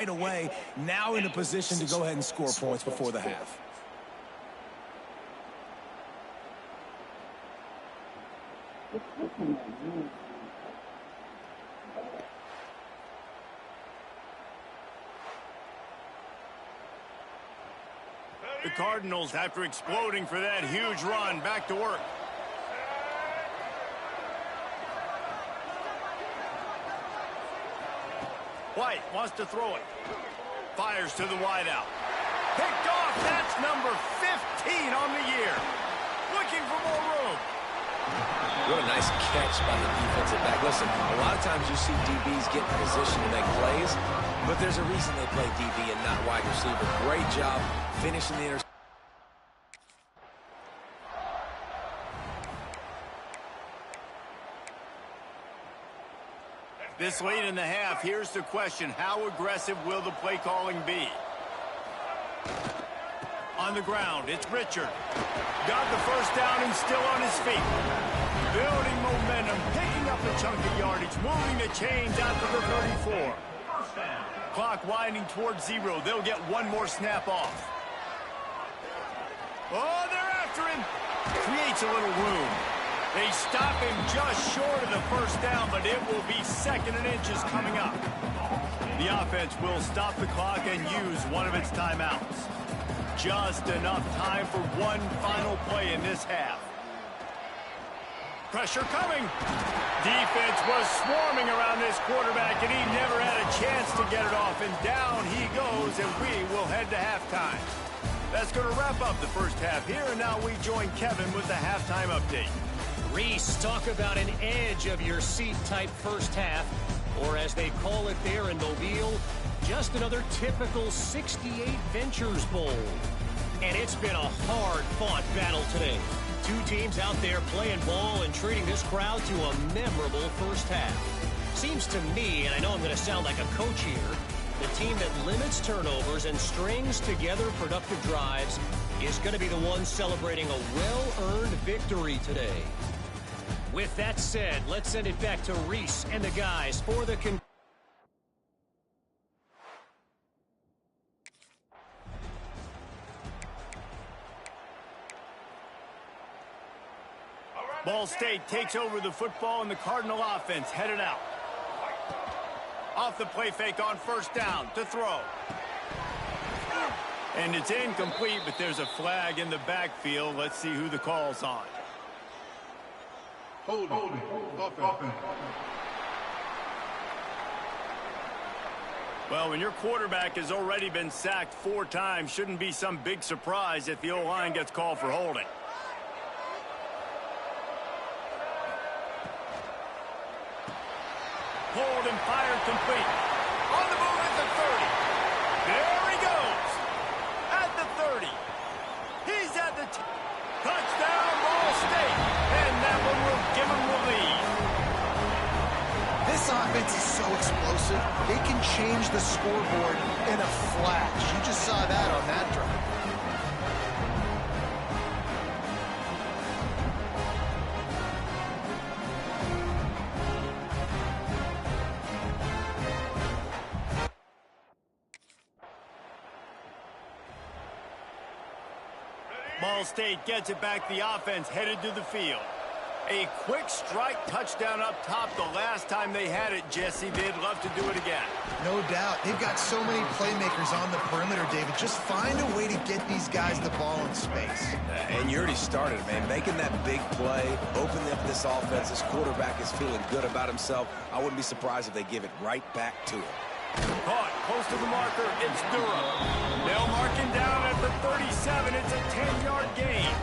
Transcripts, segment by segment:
right away, now in a position to go ahead and score points before the half. The Cardinals, after exploding for that huge run, back to work. White wants to throw it. Fires to the wideout. Picked off. That's number 15 on the year. Looking for more room. What a nice catch by the defensive back. Listen, a lot of times you see DBs get in position to make plays, but there's a reason they play DB and not wide receiver. Great job finishing the interception. This late in the half, here's the question. How aggressive will the play calling be? On the ground, it's Richard. Got the first down and still on his feet. Building momentum, picking up a chunk of yardage, moving the chains after the 34. Clock winding towards 0. They'll get one more snap off. Oh, they're after him. Creates a little room. They stop him just short of the first down, but it will be 2nd and inches coming up. The offense will stop the clock and use one of its timeouts. Just enough time for one final play in this half. Pressure coming. Defense was swarming around this quarterback, and he never had a chance to get it off. And down he goes, and we will head to halftime. That's going to wrap up the first half here, and now we join Kevin with the halftime update. Reese, talk about an edge of your seat type first half, or as they call it there in Mobile, just another typical 68 Ventures Bowl. And it's been a hard-fought battle today. Two teams out there playing ball and treating this crowd to a memorable first half. Seems to me, and I know I'm going to sound like a coach here, the team that limits turnovers and strings together productive drives is going to be the one celebrating a well-earned victory today. With that said, let's send it back to Reese and the guys for the Ball State takes over the football, and the Cardinal offense headed out. Off the play fake on first down to throw. And it's incomplete, but there's a flag in the backfield. Let's see who the call's on. Holding. Offense. Well, when your quarterback has already been sacked 4 times, shouldn't be some big surprise if the O-line gets called for holding. Hold and fired complete. On the move at the 30. There he goes. At the 30. He's at the touchdown, Ball State. And that one will give him the lead. This offense is so explosive, they can change the scoreboard in a flash. You just saw that on that drive. Ball State gets it back. The offense headed to the field. A quick strike touchdown up top the last time they had it, Jesse. They'd love to do it again. No doubt. They've got so many playmakers on the perimeter, David. Just find a way to get these guys the ball in space. And you already started, man. Making that big play, opening up this offense. This quarterback is feeling good about himself. I wouldn't be surprised if they give it right back to him. Caught close to the marker. It's Durham. They'll mark him down at the 37. It's a 10-yard gain.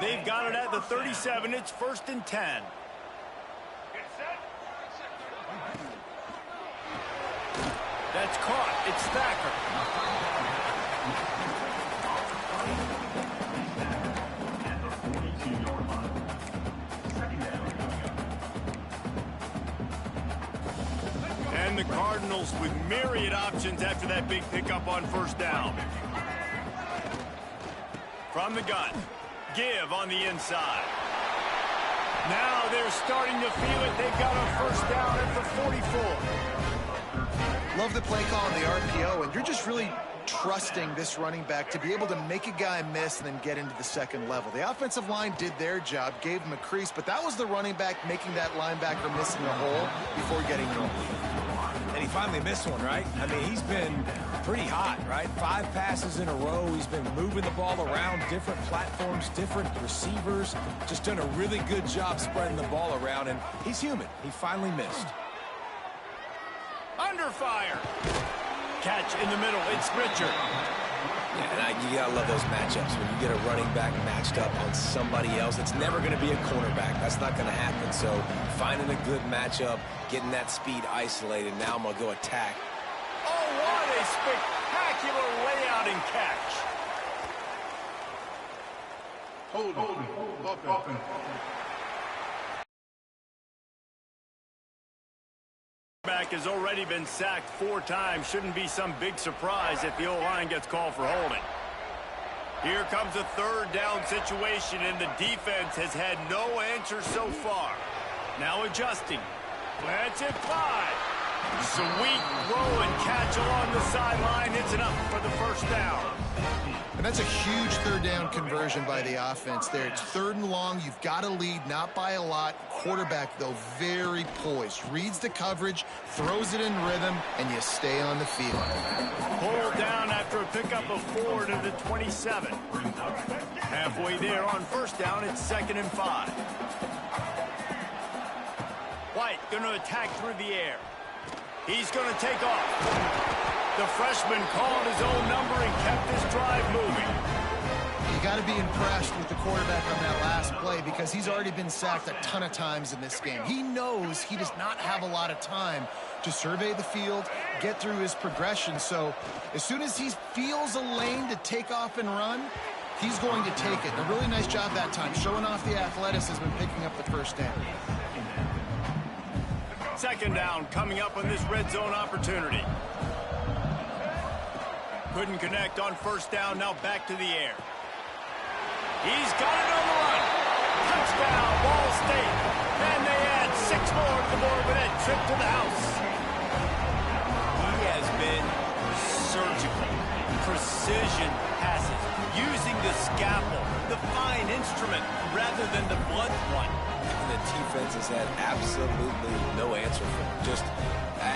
They've got it at the 37. It's 1st and 10. That's caught. It's Thacker. And the Cardinals with myriad options after that big pickup on first down. From the gun. Give on the inside. Now they're starting to feel it. They've got a first down at the 44. Love the play call and the RPO, and you're just really trusting this running back to be able to make a guy miss and then get into the second level. The offensive line did their job, gave him a crease, but that was the running back making that linebacker missing a hole before getting home. And he finally missed one, right? I mean, he's been pretty hot, right? 5 passes in a row. He's been moving the ball around different platforms, different receivers. Just done a really good job spreading the ball around, and he's human. He finally missed. Under fire. Catch in the middle. It's Richard. Yeah, and you gotta love those matchups. When you get a running back matched up on somebody else, it's never going to be a cornerback. That's not going to happen. So finding a good matchup, getting that speed isolated. Now I'm going to go attack. Oh, what a spectacular layout and catch. Hold offense. Back has already been sacked 4 times. Shouldn't be some big surprise if the O-line gets called for holding. Here comes a 3rd down situation, and the defense has had no answer so far. Now adjusting. Plants it 5. Sweet throw and catch along the sideline. It's enough for the 1st down. And that's a huge 3rd down conversion by the offense there. It's 3rd and long. You've got to lead, not by a lot. Quarterback, though, very poised. Reads the coverage, throws it in rhythm, and you stay on the field. Pulled down after a pickup of 4 to the 27. Halfway there on 1st down, it's 2nd and 5. White going to attack through the air. He's going to take off. The freshman called his own number and kept this drive moving. You got to be impressed with the quarterback on that last play because he's already been sacked a ton of times in this game. He knows he does not have a lot of time to survey the field, get through his progression. So as soon as he feels a lane to take off and run, he's going to take it. A really nice job that time, showing off the athleticism and picking up the 1st down. 2nd down coming up on this red zone opportunity. Couldn't connect on 1st down, now back to the air. He's got it on the run. Touchdown, Ball State. And they add 6 more to the board with that trip to the house. He has been surgical. Precision passes, using the scalpel, the fine instrument, rather than the blunt one. And the defense has had absolutely no answer for him. Just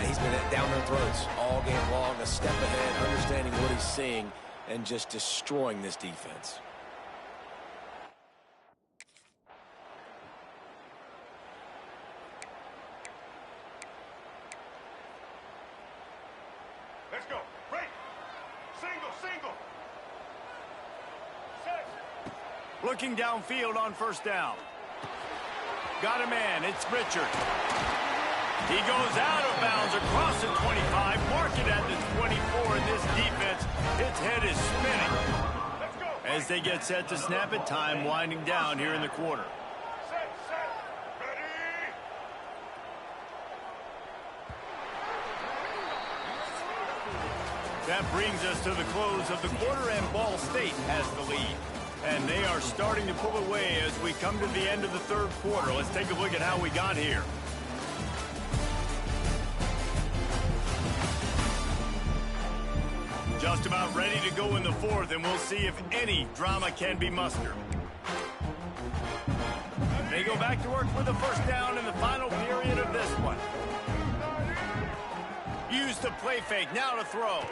he's been down their throats all game long, a step ahead, understanding what he's seeing, and just destroying this defense. Let's go. Break. Single. Set. Looking downfield on 1st down. Got a man. It's Richard. He goes out of bounds across the 25. Mark it at the 24. And this defense, its head is spinning. Let's go. As they get set to snap it, time winding down here in the quarter. Set. Ready. That brings us to the close of the quarter, and Ball State has the lead. And they are starting to pull away as we come to the end of the 3rd quarter. Let's take a look at how we got here. Just about ready to go in the 4th, and we'll see if any drama can be mustered. They go back to work with the 1st down in the final period of this one. Use the play fake, now to throw.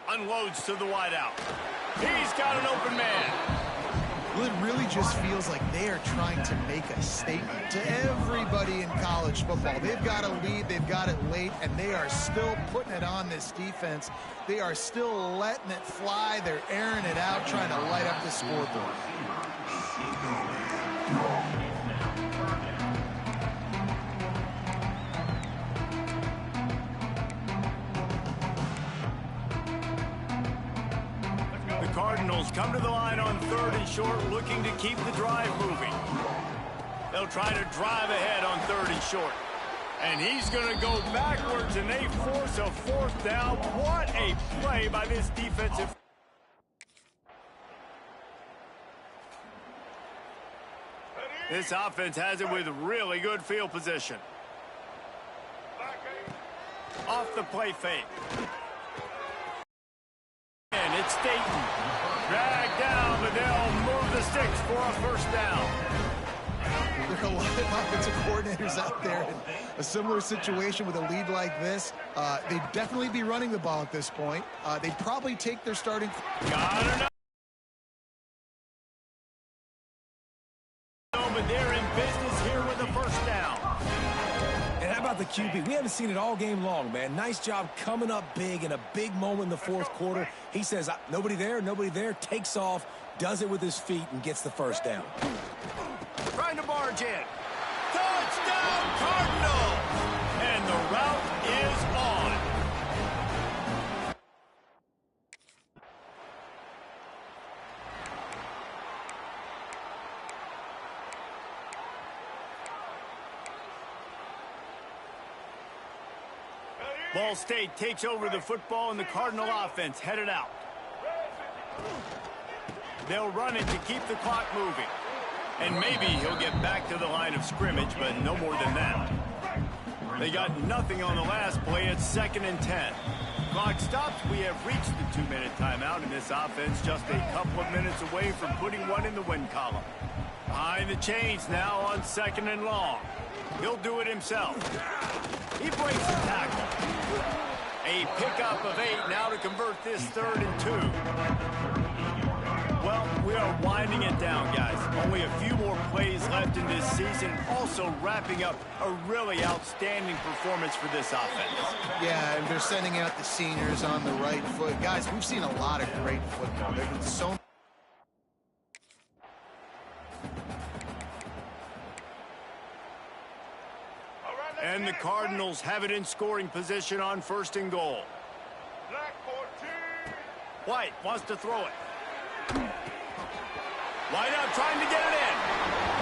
Unloads to the wideout. He's got an open man. Well, it really just feels like they are trying to make a statement to everybody in college football. They've got a lead, they've got it late, and they are still putting it on this defense. They are still letting it fly. They're airing it out, trying to light up the scoreboard. Cardinals come to the line on 3rd and short, looking to keep the drive moving. They'll try to drive ahead on 3rd and short. And he's going to go backwards, and they force a 4th down. What a play by this defensive. This offense has it with really good field position. Off the play fake. And it's Dayton. Dragged down, but they'll move the sticks for a first down. There are a lot of offensive coordinators out there in a similar situation with a lead like this. They'd definitely be running the ball at this point. They'd probably take their starting. Got it. But they're in business here with a first down. And how about the QB? We haven't seen it all game long, man. Nice job coming up big in a big moment in the fourth quarter. He says, nobody there, takes off, does it with his feet, and gets the first down. Trying to barge in. Touchdown, Cardinals! And the route is on. Ball State takes over the football, and the Cardinal offense headed out. They'll run it to keep the clock moving. And maybe he'll get back to the line of scrimmage, but no more than that. They got nothing on the last play. It's 2nd and 10. Clock stops. We have reached the 2-minute timeout, and this offense just a couple of minutes away from putting one in the win column. Behind the chains now on 2nd and long. He'll do it himself. He breaks the tackle. A pickup of 8 now to convert this 3rd and 2. Well, we are winding it down, guys. Only a few more plays left in this season. Also wrapping up a really outstanding performance for this offense. Yeah, and they're sending out the seniors on the right foot. Guys, we've seen a lot of great football. There have been so And the Cardinals have it in scoring position on 1st and goal. Black 14. White wants to throw it. White out trying to get it in.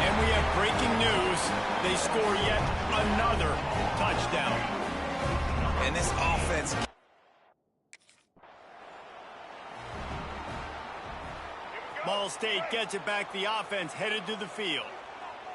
And we have breaking news. They score yet another touchdown. And this offense. Ball State gets it back. The offense headed to the field.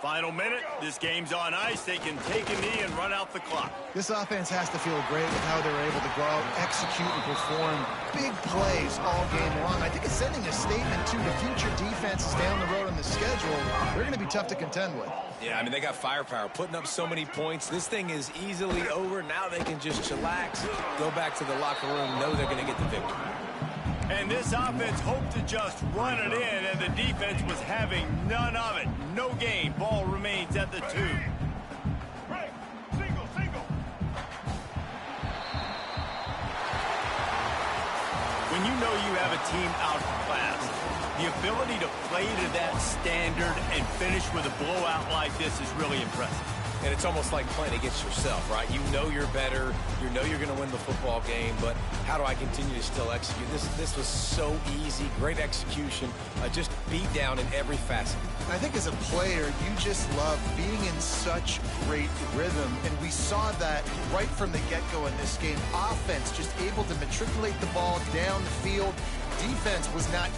Final minute. This game's on ice. They can take a knee and run out the clock. This offense has to feel great with how they're able to go out, execute, and perform big plays all game long. I think it's sending a statement to the future defenses down the road on the schedule. They're going to be tough to contend with. Yeah, I mean, they got firepower, putting up so many points. This thing is easily over. Now they can just chillax, go back to the locker room, know they're going to get the victory. And this offense hoped to just run it in, and the defense was having none of it. No gain. Ball remains at the 2. Break. Single, single. When you know you have a team outclassed, the ability to play to that standard and finish with a blowout like this is really impressive. And it's almost like playing against yourself, right? You know you're better. You know you're going to win the football game, but how do I continue to still execute? This was so easy. Great execution. Just beat down in every facet. I think as a player, you just love being in such great rhythm, and we saw that right from the get-go in this game. Offense just able to matriculate the ball down the field. Defense was not...